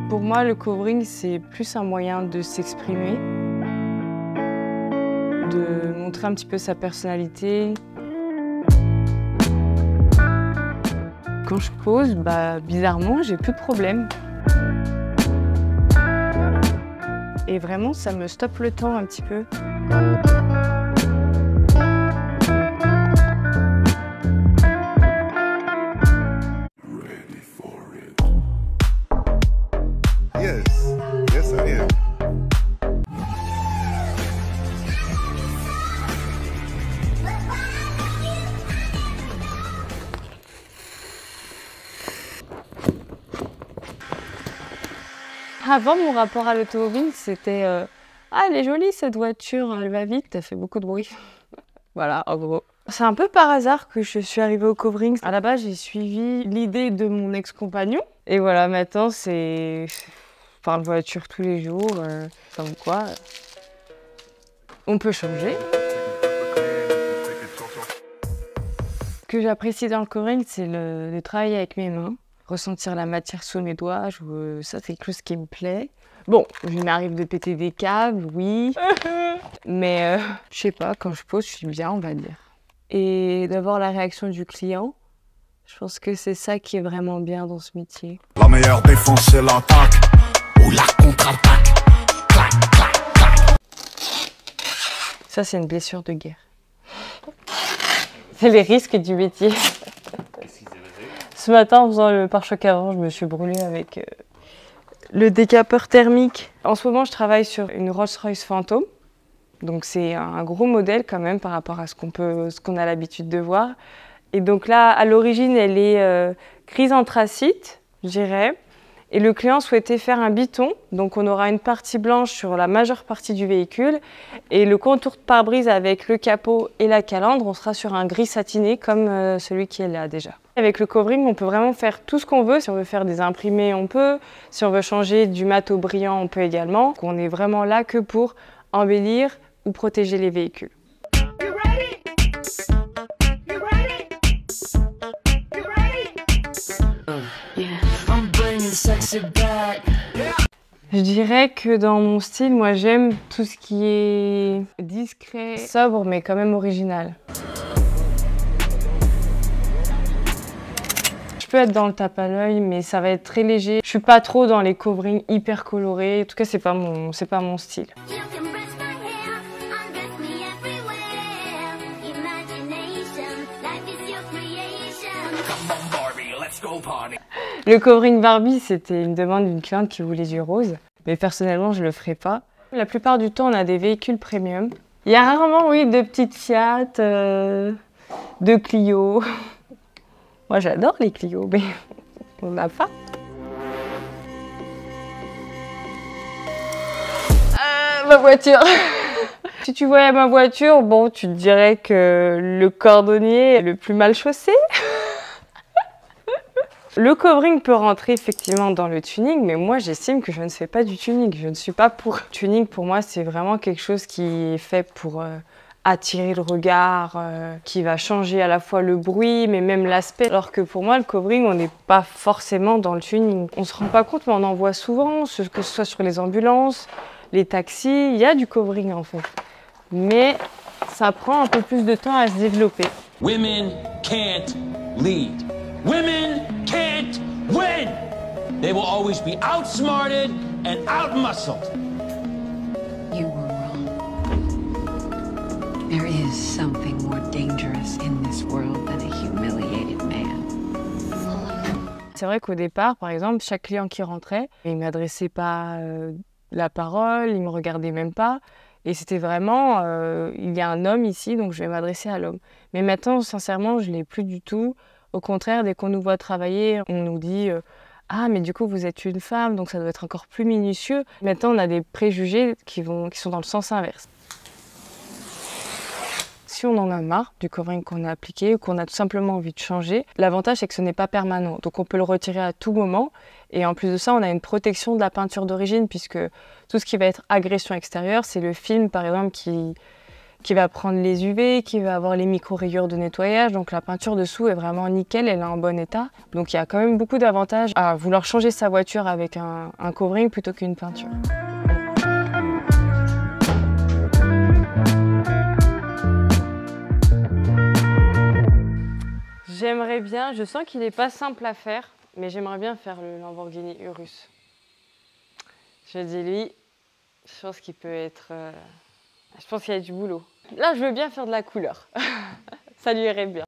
Pour moi, le covering, c'est plus un moyen de s'exprimer, de montrer un petit peu sa personnalité. Quand je pose, bizarrement, j'ai plus de problème. Et vraiment, ça me stoppe le temps un petit peu. Yes, I am. Avant, mon rapport à l'automobile, c'était ah, elle est jolie cette voiture, elle va vite, elle fait beaucoup de bruit. Voilà, en gros. C'est un peu par hasard que je suis arrivée au covering. À la base, j'ai suivi l'idée de mon ex-compagnon. Et voilà, maintenant, c'est... Je parle voiture tous les jours, comme quoi... On peut changer. Ce que j'apprécie dans le covering, c'est de travailler avec mes mains. Ressentir la matière sous mes doigts, ça c'est quelque chose qui me plaît. Bon, il m'arrive de péter des câbles, oui. Mais je sais pas, quand je pose, je suis bien, on va dire. Et d'avoir la réaction du client, je pense que c'est ça qui est vraiment bien dans ce métier. La meilleure défense, c'est l'attaque ou la contre-attaque. Clac, clac, clac. Ça, c'est une blessure de guerre. C'est les risques du métier. Ce matin, en faisant le pare-choc avant, je me suis brûlée avec le décapeur thermique. En ce moment, je travaille sur une Rolls-Royce Phantom. Donc c'est un gros modèle quand même par rapport à ce qu'on a l'habitude de voir. Et donc là, à l'origine, elle est grise anthracite, je dirais. Et le client souhaitait faire un biton. Donc on aura une partie blanche sur la majeure partie du véhicule. Et le contour de pare-brise avec le capot et la calandre, on sera sur un gris satiné comme celui qui est là déjà. Avec le covering, on peut vraiment faire tout ce qu'on veut. Si on veut faire des imprimés, on peut. Si on veut changer du mat au brillant, on peut également. Donc on est vraiment là que pour embellir ou protéger les véhicules. Je dirais que dans mon style, moi j'aime tout ce qui est discret, sobre, mais quand même original. Je peux être dans le tape à l'œil, mais ça va être très léger. Je suis pas trop dans les coverings hyper colorés. En tout cas, c'est pas mon style. Le covering Barbie, c'était une demande d'une cliente qui voulait du rose. Mais personnellement, je le ferai pas. La plupart du temps, on a des véhicules premium. Il y a rarement, oui, de petites Fiat, de Clio. Moi, j'adore les Clio, mais on n'a pas. Ma voiture. Si tu voyais ma voiture, bon, tu te dirais que le cordonnier est le plus mal chaussé. Le covering peut rentrer effectivement dans le tuning, mais moi j'estime que je ne fais pas du tuning. Je ne suis pas pour. Le tuning, pour moi, c'est vraiment quelque chose qui est fait pour attirer le regard, qui va changer à la fois le bruit, mais même l'aspect. Alors que pour moi, le covering, on n'est pas forcément dans le tuning. On se rend pas compte, mais on en voit souvent, que ce soit sur les ambulances, les taxis, il y a du covering en fait. Mais ça prend un peu plus de temps à se développer. Women can't lead. Women can't win. They will always be outsmarted and outmuscled. You were wrong. There is something more dangerous in this world than a humiliated man. C'est vrai qu'au départ, par exemple, chaque client qui rentrait, il ne m'adressait pas la parole, il ne me regardait même pas. Et c'était vraiment, il y a un homme ici, donc je vais m'adresser à l'homme. Mais maintenant, sincèrement, je ne l'ai plus du tout. Au contraire, dès qu'on nous voit travailler, on nous dit « Ah, mais du coup, vous êtes une femme, donc ça doit être encore plus minutieux. » Maintenant, on a des préjugés qui sont dans le sens inverse. Si on en a marre du covering qu'on a appliqué ou qu'on a tout simplement envie de changer, l'avantage, c'est que ce n'est pas permanent. Donc, on peut le retirer à tout moment. Et en plus de ça, on a une protection de la peinture d'origine puisque tout ce qui va être agression extérieure, c'est le film, par exemple, qui qui va prendre les UV, qui va avoir les micro-rayures de nettoyage. Donc la peinture dessous est vraiment nickel, elle est en bon état. Donc il y a quand même beaucoup d'avantages à vouloir changer sa voiture avec un covering plutôt qu'une peinture. J'aimerais bien, je sens qu'il n'est pas simple à faire, mais j'aimerais bien faire le Lamborghini Urus. Je dis lui, je pense qu'il peut être... je pense qu'il y a du boulot. Là, je veux bien faire de la couleur. Ça lui irait bien.